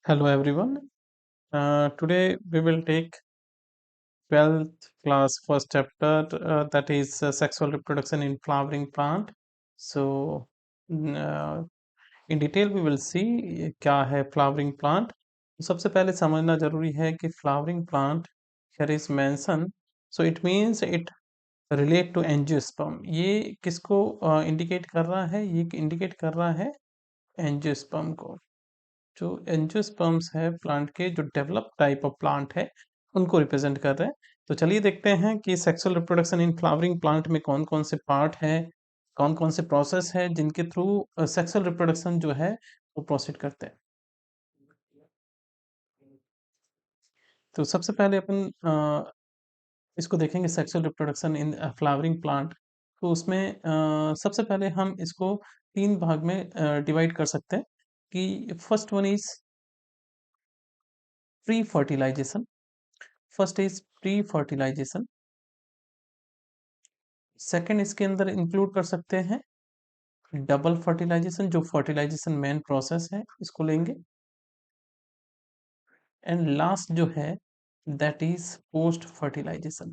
Hello everyone. Today we will take 12th class first chapter that is sexual reproduction in flowering plant. So in detail we will see क्या है flowering plant. तो सबसे पहले समझना जरूरी है कि flowering plant here is mentioned. So it means it relate to angiosperm. ये किसको इंडिकेट कर रहा है? ये इंडिकेट कर रहा है एंजियोस्पर्म को। जो एंजियोस्पर्म्स है प्लांट के जो डेवलप टाइप ऑफ प्लांट है उनको रिप्रेजेंट कर रहे हैं। तो चलिए देखते हैं कि sexual reproduction in flowering plant में कौन कौन से पार्ट है, कौन कौन से प्रोसेस है जिनके थ्रू सेक्सुअल रिप्रोडक्शन जो है वो प्रोसीड करते हैं। तो सबसे पहले अपन इसको देखेंगे sexual reproduction in flowering plant. तो उसमें सबसे पहले हम इसको तीन भाग में डिवाइड कर सकते हैं कि first one is pre fertilisation. First is pre fertilisation. Second इसके अंदर इंक्लूड कर सकते हैं डबल फर्टिलाइजेशन, जो फर्टिलाइजेशन मेन प्रोसेस है इसको लेंगे। एंड लास्ट जो है that is post fertilisation.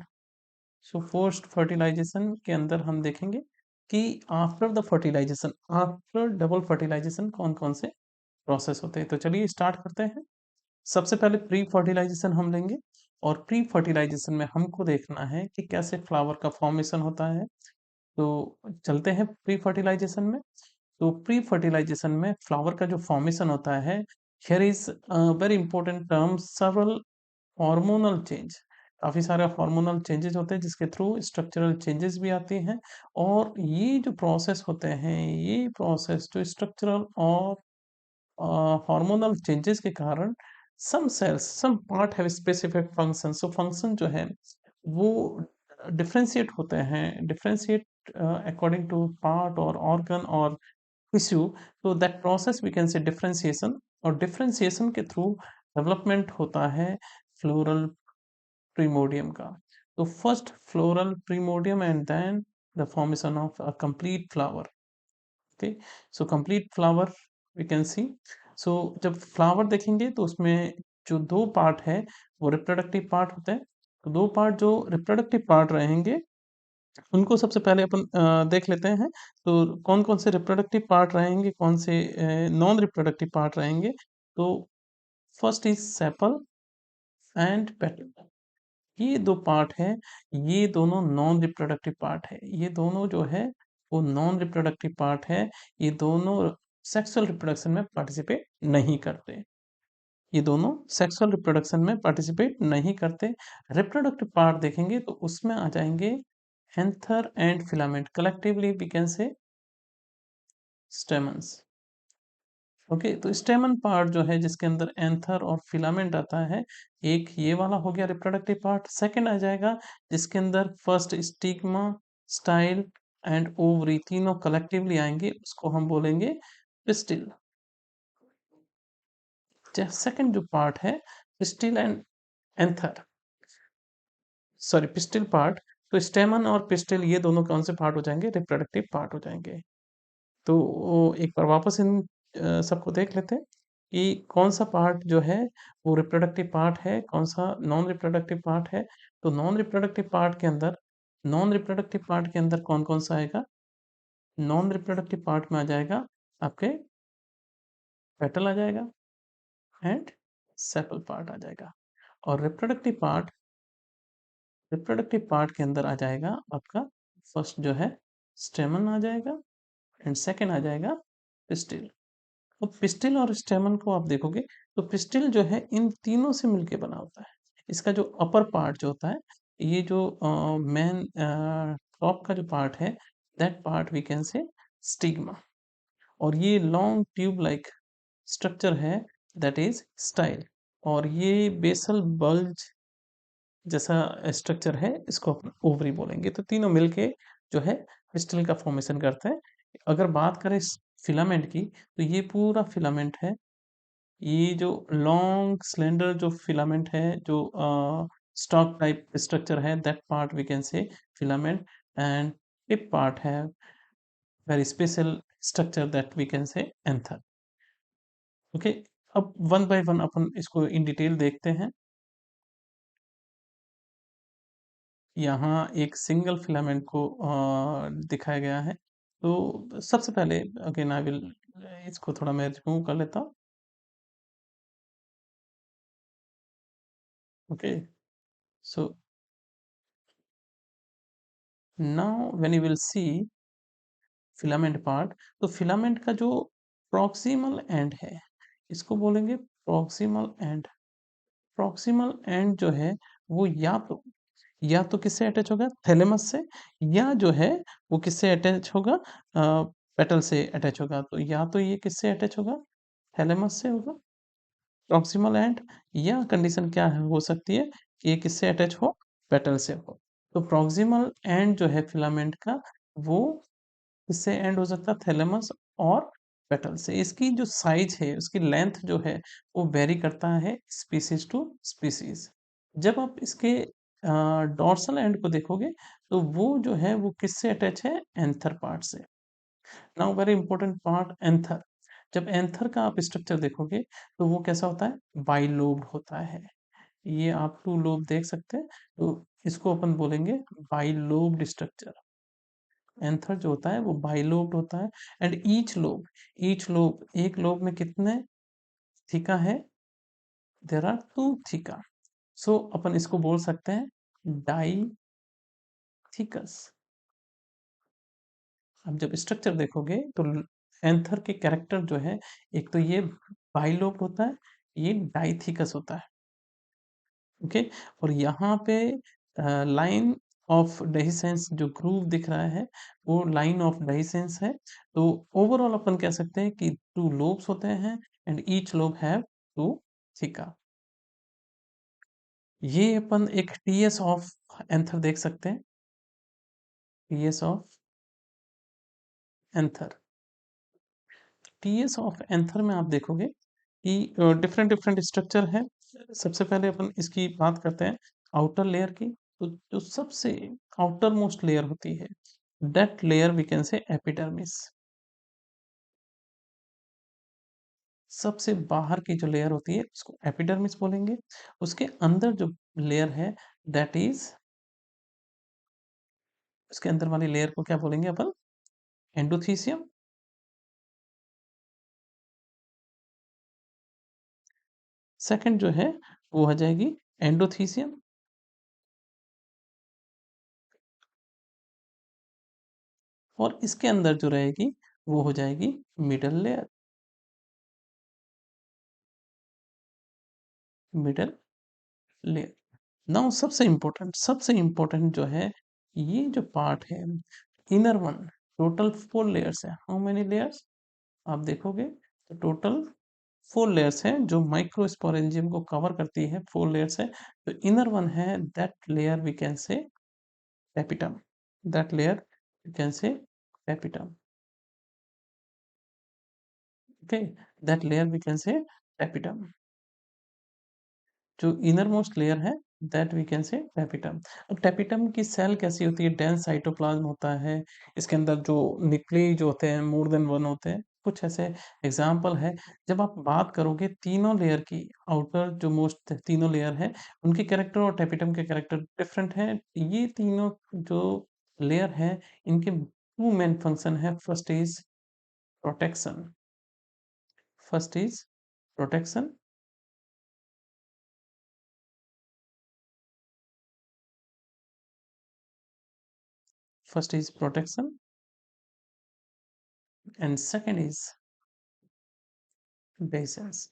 So post fertilisation के अंदर हम देखेंगे कि after the fertilisation, after double fertilisation कौन कौन से प्रोसेस होते हैं। तो चलिए स्टार्ट करते हैं। सबसे पहले प्री फर्टिलाइजेशन हम लेंगे और प्री फर्टिलाइजेशन में हमको देखना है कि कैसे फ्लावर का फॉर्मेशन होता है। तो चलते हैं प्री फर्टिलाइजेशन में। तो प्री फर्टिलाइजेशन में फ्लावर का जो फॉर्मेशन होता है, here is very important term सर्वल hormonal change. काफी सारे हार्मोनल चेंजेस होते हैं जिसके थ्रू स्ट्रक्चरल चेंजेस भी आती हैं। और ये जो प्रोसेस होते हैं, ये प्रोसेस जो स्ट्रक्चरल और हार्मोनल चेंजेस के कारण some cells, some part have specific function. So function जो है वो डिफरेंशिएट होते हैं, डिफरेंशिएट अकॉर्डिंग टू पार्ट और ऑर्गन और टिश्यू। तो that process we can say differentiation, और डिफरेंशिएशन के थ्रू डेवलपमेंट होता है फ्लोरल प्रीमोडियम का। तो first floral primordium and then the formation of a complete flower. Okay, so complete flower we can see. So जब flower देखेंगे तो उसमें जो दो पार्ट है वो रिप्रोडक्टिव पार्ट होते हैं। तो दो पार्ट जो रिप्रोडक्टिव पार्ट रहेंगे उनको सबसे पहले अपन देख लेते हैं। तो कौन कौन से रिप्रोडक्टिव पार्ट रहेंगे, कौन से नॉन रिप्रोडक्टिव पार्ट रहेंगे। तो first is sepal and petal. ये दो पार्ट है, ये दोनों नॉन रिप्रोडक्टिव पार्ट है। ये दोनों जो है वो नॉन रिप्रोडक्टिव पार्ट है। ये दोनों सेक्सुअल रिप्रोडक्शन में पार्टिसिपेट नहीं करते। ये दोनों सेक्सुअल रिप्रोडक्शन में पार्टिसिपेट नहीं करते। रिप्रोडक्टिव पार्ट देखेंगे तो उसमें आ जाएंगे anther and filament, collectively we can say stamens. Okay, तो स्टेमन पार्ट जो है जिसके अंदर एंथर और फिलामेंट आता है, एक ये वाला हो गया रिप्रोडक्टिव पार्ट। सेकंड आ जाएगा जिसके अंदर first stigma, style and ovary तीनों कलेक्टिवली आएंगे, उसको हम बोलेंगे पिस्टिल। सेकंड जो पार्ट है pistil and anther, sorry pistil part. तो स्टेमन और पिस्टिल ये दोनों कौन से पार्ट हो जाएंगे? रिप्रोडक्टिव पार्ट हो जाएंगे। तो एक बार वापस इन सबको देख लेते हैं कि कौन सा पार्ट जो है वो रिप्रोडक्टिव पार्ट है, कौन सा नॉन रिप्रोडक्टिव पार्ट है। तो नॉन रिप्रोडक्टिव पार्ट के अंदर, नॉन रिप्रोडक्टिव पार्ट के अंदर कौन कौन सा आएगा? नॉन रिप्रोडक्टिव पार्ट में आ जाएगा आपके पेटल आ जाएगा एंड सेपल पार्ट आ जाएगा। और रिप्रोडक्टिव पार्ट के अंदर आ जाएगा आपका फर्स्ट जो है स्टेमन आ जाएगा एंड सेकेंड आ जाएगा पिस्टिल। तो पिस्टिल और स्टेमन को आप देखोगे तो पिस्टिल जो है इन तीनों से मिलके बना होता है। इसका जो अपर पार्ट जो होता है, ये जो मेन टॉप का जो पार्ट है, that part we can say stigma. और ये लॉन्ग ट्यूब लाइक स्ट्रक्चर है, दैट इज स्टाइल। और ये बेसल बल्ज जैसा स्ट्रक्चर है, इसको अपन ओवरी बोलेंगे। तो तीनों मिलके जो है पिस्टिल का फॉर्मेशन करते हैं। अगर बात करें फिलामेंट की, तो ये पूरा फिलामेंट है। ये जो लॉन्ग स्लेंडर जो फिलामेंट है, जो स्टॉक टाइप स्ट्रक्चर है, that part we can say filament. And tip part है very special structure that we can say anther. Okay, अब वन बाय वन अपन इसको इन डिटेल देखते हैं। यहाँ एक सिंगल फिलामेंट को दिखाया गया है। तो सबसे पहले अगेन आई विल इसको थोड़ा मैं रिमूव कर लेता हूँ। Okay, so now when you will see filament part, तो फिलामेंट का जो प्रॉक्सिमल एंड है, इसको बोलेंगे प्रॉक्सिमल एंड। प्रॉक्सिमल एंड जो है वो या तो किससे अटैच होगा, थैलेमस से, या जो है वो किससे अटैच होगा, पेटल से अटैच होगा। तो या तो ये किससे अटैच होगा, थैलेमस से होगा प्रॉक्सिमल एंड, या कंडीशन क्या है हो सकती है कि ये किससे अटैच हो, पेटल से हो। तो प्रॉक्सिमल एंड जो है फिलामेंट का, वो किससे एंड हो सकता है, थैलेमस और पेटल से। इसकी जो साइज है, उसकी लेंथ जो है वो वेरी करता है स्पीसीज टू स्पीसीज। जब आप इसके डॉर्सल एंड को देखोगे, तो वो जो है वो किससे अटैच है, एंथर पार्ट से। Now very important part, anther. जब एंथर का आप स्ट्रक्चर देखोगे, तो वो कैसा होता है, बाइलोब्ड होता है। ये आप टू लोब देख सकते हैं, तो इसको अपन बोलेंगे बाइलोब्ड स्ट्रक्चर। एंथर जो होता है वो बाइलोब्ड होता है। एंड ईच लोब एक लोब में कितने थीका है, देर आर टू थीका। सो अपन इसको बोल सकते हैं डाइथीकस। अब जब स्ट्रक्चर देखोगे, तो एंथर के कैरेक्टर जो है, एक तो ये बाइलोब होता है, ये डाइथीकस होता है। ओके, और यहाँ पे लाइन ऑफ डेहिसेंस जो ग्रूव दिख रहा है, वो लाइन ऑफ डेहिसेंस है। तो ओवरऑल अपन कह सकते हैं कि टू लोब्स होते हैं, and each lobe have two theca. ये अपन एक टीएस ऑफ एंथर देख सकते हैं, TS of anther. TS of anther में आप देखोगे कि डिफरेंट डिफरेंट स्ट्रक्चर है। सबसे पहले अपन इसकी बात करते हैं आउटर लेयर की। तो जो सबसे आउटर मोस्ट लेयर होती है, that layer we can say epidermis. सबसे बाहर की जो लेयर होती है उसको एपिडर्मिस बोलेंगे। उसके अंदर जो लेयर है, दैट इज, उसके अंदर वाली लेयर को क्या बोलेंगे अपन, एंडोथीसियम। सेकंड जो है वो हो जाएगी एंडोथीसियम। और इसके अंदर जो रहेगी वो हो जाएगी middle layer, middle layer. Now सबसे इंपॉर्टेंट जो है, ये जो पार्ट है, इनर वन, टोटल 4 लेयर्स है। हाउ मेनी लेयर्स, आप देखोगे तो टोटल 4 लेयर्स हैं जो माइक्रोस्पोरेंजियम को कवर करती है। 4 लेयर्स है। तो इनर वन है, that layer we can say tapetum, that layer you can say tapetum। okay, that layer we can say tapetum। जो इनर मोस्ट लेयर है, that we can say tapetum. अब tapetum की cell कैसी होती है, dense cytoplasm होता है। इसके अंदर जो न्यूक्लियस जो होते हैं, मोर देन वन होते हैं। कुछ ऐसे एग्जाम्पल है। जब आप बात करोगे तीनों लेयर की, आउटर जो मोस्ट तीनों लेयर है, उनके कैरेक्टर और टैपिटम के कैरेक्टर डिफरेंट है। ये तीनों जो लेयर है, इनके टू मेन फंक्शन है। First is protection, first is protection, first is protection, and second is बेसेंस।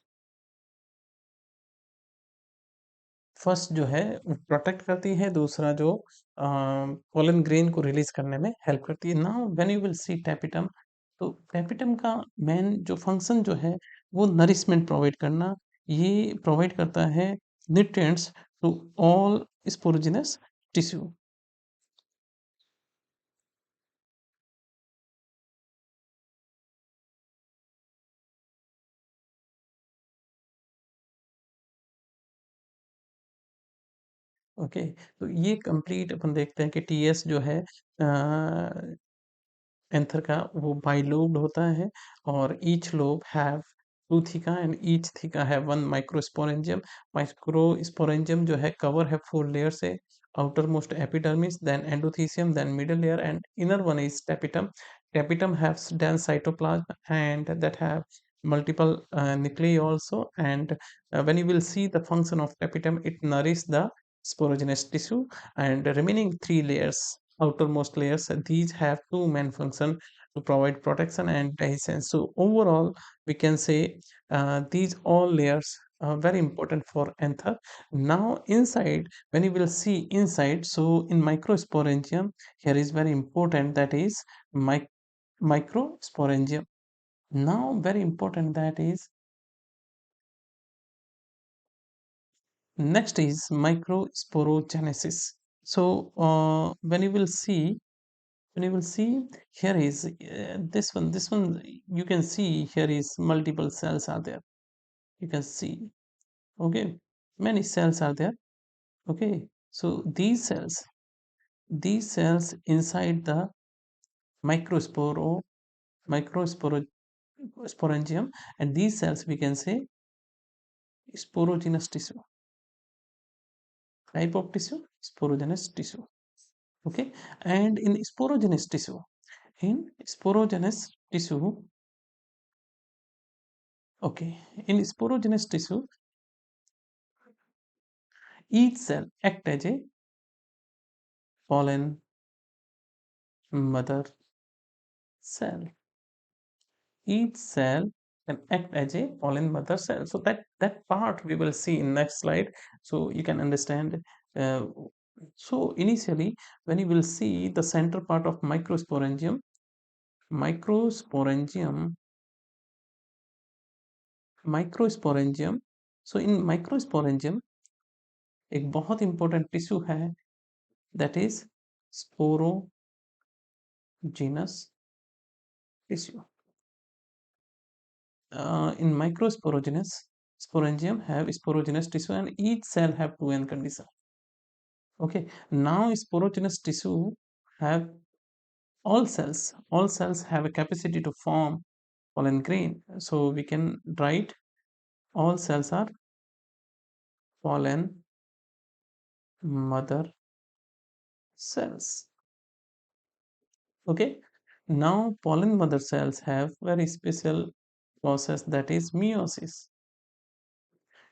फर्स्ट जो है वो प्रोटेक्ट करती है, दूसरा जो पोलन ग्रेन को रिलीज करने में हेल्प करती है। Now when you will see tapetum, तो टैपिटम का मेन जो फंक्शन जो है वो नरिशमेंट प्रोवाइड करना। ये प्रोवाइड करता है nutrients to all sporogenous tissue. Okay, तो ये कंप्लीट अपन देखते हैं कि टीएस जो है एंथर का, वो बाइलोब्ड होता है, और each lobe have 2 theca and each theca है 1 माइक्रोस्पोरेंजियम। माइक्रोस्पोरेंजियम जो है कवर है 4 लेयर से, outermost epidermis, then endothelium, then middle layer, and inner one is tapetum. Tapetum has dense cytoplasm and that have multiple nuclei also. And when you will see the function of tapetum, it nourishes the sporogenous tissue, and the remaining 3 layers, outermost layers, these have two main function to provide protection and adhesion. So overall we can say these all layers are very important for anther. Now inside, when you will see inside, so in microsporangium, here is very important, that is microsporangium. Now very important, that is next is microsporogenesis. So when you will see here is this one you can see here is multiple cells are there, you can see. Okay, many cells are there. Okay, so these cells inside the microsporo microsporangium, and these cells we can say sporogenous tissue, type of tissue, sporogenous tissue. Okay, and in sporogenous tissue, okay, in sporogenous tissue, each cell act as a pollen mother cell. Each cell can act as a pollen mother cell. So that part we will see in next slide, so you can understand. uh, so initially when you will see the center part of microsporangium microsporangium, so in microsporangium एक बहुत important tissue है, that is sporogenous tissue. In microsporogenous sporangium have sporogenous tissue, and each cell have two end condition. Okay, now sporogenous tissue have all cells have a capacity to form pollen grain. So we can write all cells are pollen mother cells. Okay, now pollen mother cells have very special process, that is meiosis.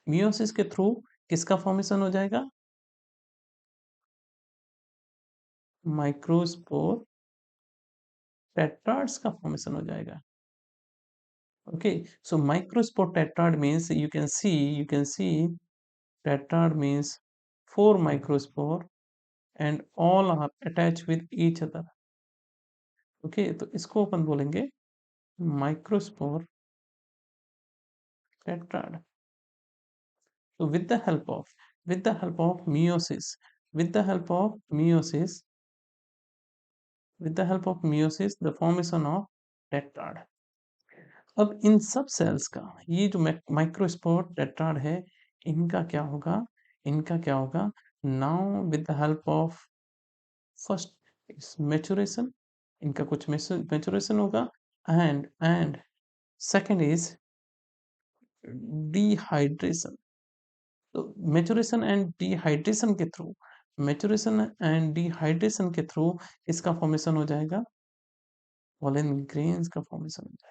meiosis के through किसका formation हो जाएगा? Microspore टेट्राड्स का formation हो जाएगा. Okay, so microspore tetrad means you can see tetrad means 4 microspore and all are attached with each other. Okay, तो इसको अपन बोलेंगे microspore tetrad. So with the help of meiosis with the help of meiosis the formation of tetrad. अब इन सब sales का ये जो microspore tetrad है, इनका क्या होगा now with the help of first is maturation, इनका कुछ मैचुरेशन होगा, एंड सेकंड इज डिहाइड्रेशन. तो मैचुरेशन एंड डिहाइड्रेशन के थ्रू इसका फॉर्मेशन हो जाएगा, पॉलन ग्रेन्स का फॉर्मेशन हो जाएगा.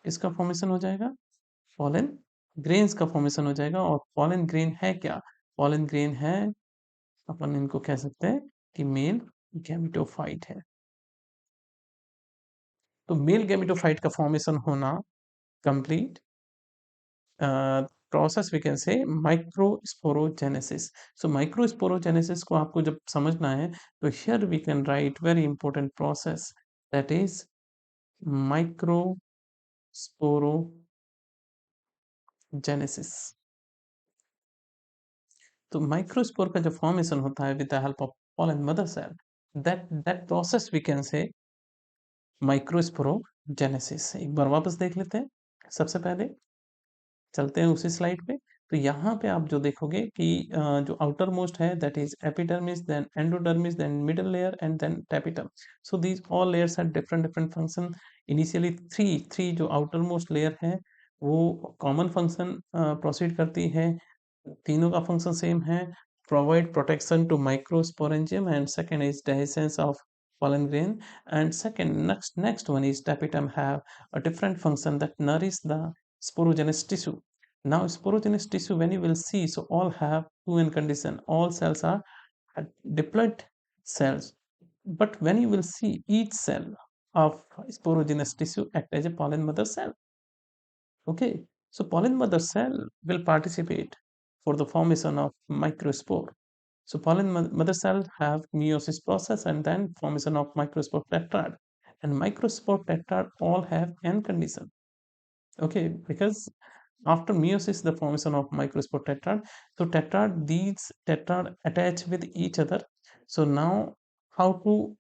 इसका फॉर्मेशन हो जाएगा, पॉलन ग्रेन्स का फॉर्मेशन हो जाएगा. और पॉलन ग्रेन है क्या? पॉलन ग्रेन है, अपन इनको कह सकते हैं कि मेल गैमेटोफाइट है. तो मेल गैमेटोफाइट का फॉर्मेशन होना complete process we can say microsporogenesis. So microsporogenesis को आपको जब समझना है तो here we can write very important process, that is microsporogenesis. तो माइक्रोस्पोर का जो फॉर्मेशन होता है with the help of pollen mother cell, that process we can say microsporogenesis. एक बार वापस देख लेते हैं. सबसे पहले चलते हैं उसी स्लाइड पे. तो यहाँ पे आप जो देखोगे कि जो आउटर मोस्ट है that is epidermis, then endodermis, then middle layer and then tapetum. So these all layers have different different function. Initially three three जो आउटर मोस्ट लेयर है वो कॉमन फंक्शन प्रोसीड करती है, तीनों का फंक्शन सेम है, provide protection to microsporangium, and second is dehiscence of pollen grain, and second next one is tapetum have a different function that nourish the sporogenous tissue. Now sporogenous tissue, when you will see, so all have two n condition, all cells are diploid cells, but when you will see each cell of sporogenous tissue act as a pollen mother cell. Okay, so pollen mother cell will participate for the formation of microspore. So pollen mother cell have meiosis process and then formation of microspore tetrad. And microspore tetrad all have n condition. Okay, because after meiosis the formation of microspore tetrad. So tetrad, these tetrad attach with each other. So now how to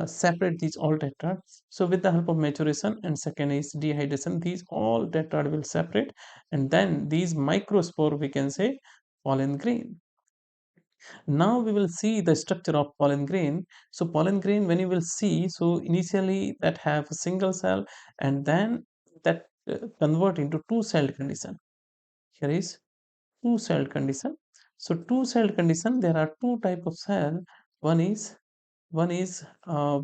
separate these all tetrads? So with the help of maturation and second is dehydration, these all tetrad will separate, and then these microspore we can say pollen grain. Now we will see the structure of pollen grain. So pollen grain, when you will see, so initially that have a single cell, and then that convert into two-celled condition. Here is two-celled condition. So two-celled condition, there are two type of cell. One is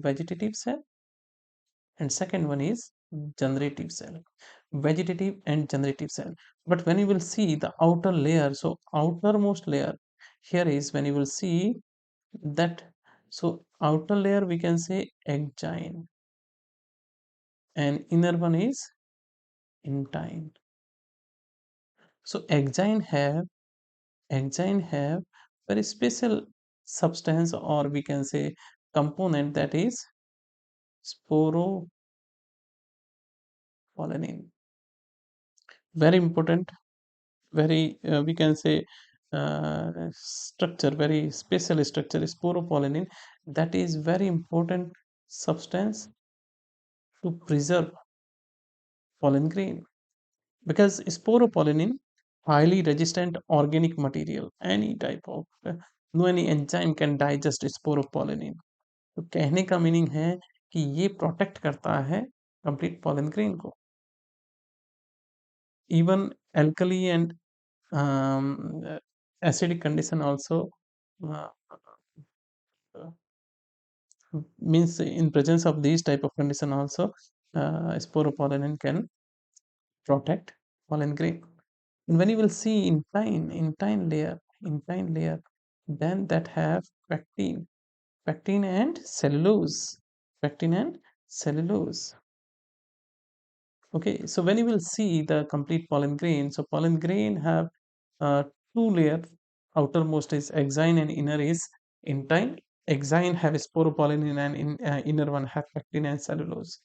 vegetative cell, and second one is generative cell. Vegetative and generative cell. But when you will see the outer layer, so outermost layer, here is when you will see that, so outer layer we can say exine, and inner one is intine. So exine have very special substance, or we can say component, that is sporopollenin. Very important, very we can say structure, very special structure, sporopollenin, that is very important substance to preserve pollen grain, because sporopollenin highly resistant organic material, any type of no any enzyme can digest sporopollenin. तो कहने का meaning है कि ये protect करता है complete pollen grain को। Even alkali and acidic condition also uh, means in presence of these type of condition also sporopollenin can protect pollen grain. And when you will see intine layer, then that have pectin and cellulose, pectin and cellulose. Okay, so when you will see the complete pollen grain, so pollen grain have uh, two layer, outermost is exine and inner is intine. Exine have sporopollenin and inner one have pectin and cellulose.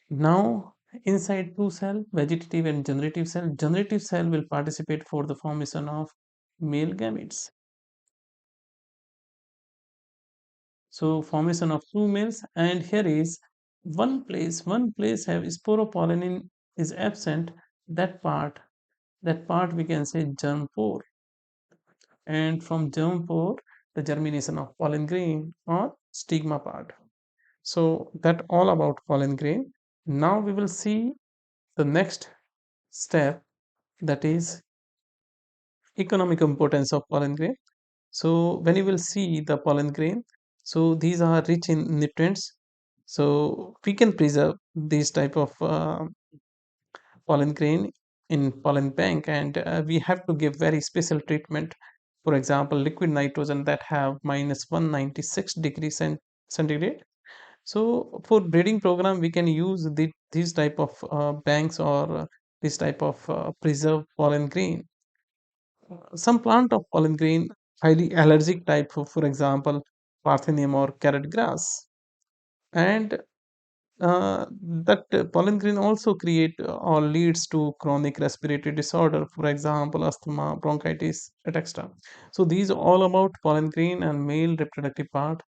Now inside two cell, vegetative and generative cell will participate for the formation of male gametes. So formation of two males, and here is one place have sporopollenin is absent, that part we can say germ pore, and from germ pore the germination of pollen grain or stigma part. So that all about pollen grain. Now we will see the next step, that is economic importance of pollen grain. So when you will see the pollen grain, so these are rich in nutrients, so we can preserve these type of pollen grain in pollen bank, and we have to give very special treatment. For example, liquid nitrogen that have minus 196 degrees centigrade. So for breeding program we can use these type of banks, or this type of preserved pollen grain. Some plant of pollen grain highly allergic type, for example parthenium or carrot grass, and that pollen grain also create or leads to chronic respiratory disorder, for example asthma, bronchitis, etc. So these are all about pollen grain and male reproductive part.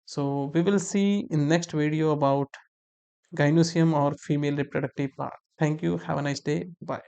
So we will see in next video about gynosium or female reproductive part. Thank you, have a nice day, bye.